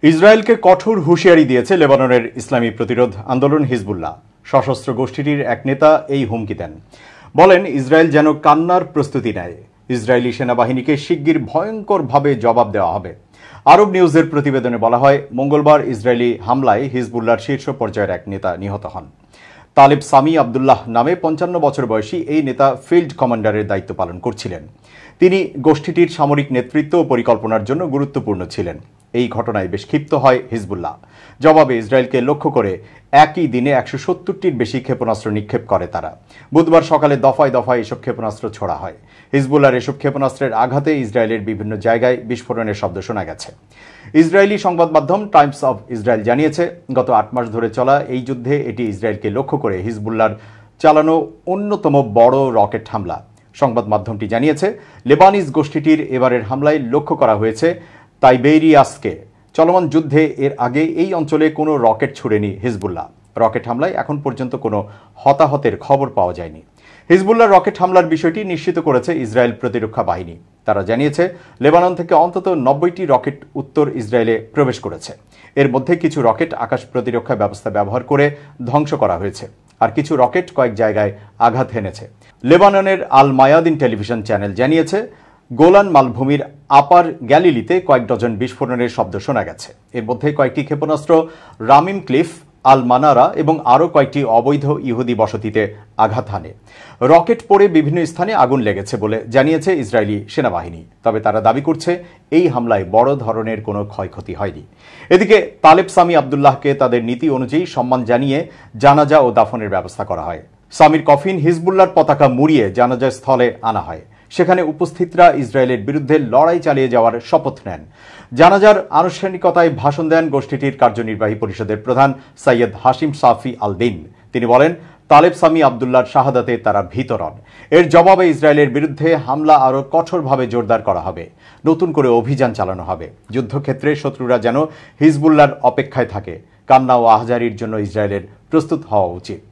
ইসরায়েলকে কঠোর হুঁশিয়ারি দিয়েছে লেবাননের ইসলামী প্রতিরোধ আন্দোলন হিজবুল্লাহ। সশস্ত্র গোষ্ঠীটির এক নেতা এই হুমকি দেন, বলেন ইসরায়েল যেন কান্নার প্রস্তুতি নেয়। ইসরায়েলি সেনাবাহিনীকে শিগগির ভয়ঙ্করভাবে জবাব দেওয়া হবে। আরব নিউজের প্রতিবেদনে বলা হয়, মঙ্গলবার ইসরায়েলি হামলায় হিজবুল্লাহর শীর্ষ পর্যায়ের এক নেতা নিহত হন। তালেব সামি আবদুল্লাহ নামে ৫৫ বছর বয়সী এই নেতা ফিল্ড কমান্ডারের দায়িত্ব পালন করছিলেন। তিনি গোষ্ঠীটির সামরিক নেতৃত্ব ও পরিকল্পনার জন্য গুরুত্বপূর্ণ ছিলেন। এই ঘটনায় বেশ ক্ষিপ্ত হয় হিজবুল্লাহ। জবাবে ইসরায়েলকে লক্ষ্য করে একই দিনে ১৭০টির বেশি ক্ষেপণাস্ত্র নিক্ষেপ করে তারা। বুধবার সকালে দফায় দফায় এসব ক্ষেপণাস্ত্র ছোড়া হয়। হিজবুল্লাহর এসব ক্ষেপণাস্ত্রের আঘাতে ইসরায়েলের বিভিন্ন জায়গায় বিস্ফোরণের শব্দ শোনা গেছে। ইসরায়েলি সংবাদ মাধ্যম টাইমস অব ইসরায়েল জানিয়েছে, গত ৮ মাস ধরে চলা এই যুদ্ধে এটি ইসরায়েলকে লক্ষ্য করে হিজবুল্লাহর চালানো অন্যতম বড় রকেট হামলা। সংবাদ মাধ্যমটি জানিয়েছে, লেবানিজ গোষ্ঠীটির এবারের হামলায় লক্ষ্য করা হয়েছে তাইবেরিয়াসকে। চলমান যুদ্ধে এর আগে এই অঞ্চলে কোনো রকেট ছুড়েনি হিজবুল্লাহ। রকেট হামলায় এখন পর্যন্ত কোনো হতাহতের খবর পাওয়া যায়নি। হিজবুল্লাহর রকেট হামলার বিষয়টি নিশ্চিত করেছে ইসরায়েল প্রতিরক্ষা বাহিনী। তারা জানিয়েছে, লেবানন থেকে অন্তত ৯০টি রকেট উত্তর ইসরায়েলে প্রবেশ করেছে। এর মধ্যে কিছু রকেট আকাশ প্রতিরক্ষা ব্যবস্থা ব্যবহার করে ধ্বংস করা হয়েছে, আর কিছু রকেট কয়েক জায়গায় আঘাত হেনেছে। লেবাননের আল মায়াদিন টেলিভিশন চ্যানেল জানিয়েছে, গোলান মালভূমির আপার গ্যালিলিতে কয়েক ডজন বিস্ফোরণের শব্দ শোনা গেছে। এর মধ্যে কয়েকটি ক্ষেপণাস্ত্র রামিম ক্লিফ, আল মানারা এবং আরও কয়েকটি অবৈধ ইহুদি বসতিতে আঘাত হানে। রকেট পড়ে বিভিন্ন স্থানে আগুন লেগেছে বলে জানিয়েছে ইসরায়েলি সেনাবাহিনী। তবে তারা দাবি করছে, এই হামলায় বড় ধরনের কোনো ক্ষয়ক্ষতি হয়নি। এদিকে তালেব সামি আবদুল্লাহকে তাদের নীতি অনুযায়ী সম্মান জানিয়ে জানাজা ও দাফনের ব্যবস্থা করা হয়। সামির কফিন হিজবুল্লাহর পতাকা মুড়িয়ে জানাজা স্থলে আনা হয়। সেখানে উপস্থিতরা ইসরায়েলের বিরুদ্ধে লড়াই চালিয়ে যাওয়ার শপথ নেন। জানাজার আনুষ্ঠানিকতায় ভাষণ দেন গোষ্ঠীটির কার্যনির্বাহী পরিষদের প্রধান সৈয়দ হাশিম সাফি আল দিন। তিনি বলেন, তালেব সামি আবদুল্লাহর শাহাদাতে তারা ভীত নন। এর জবাবে ইসরায়েলের বিরুদ্ধে হামলা আরও কঠোরভাবে জোরদার করা হবে। নতুন করে অভিযান চালানো হবে। যুদ্ধক্ষেত্রে শত্রুরা যেন হিজবুল্লাহর অপেক্ষায় থাকে। কান্না ও আহজারির জন্য ইসরায়েলের প্রস্তুত হওয়া উচিত।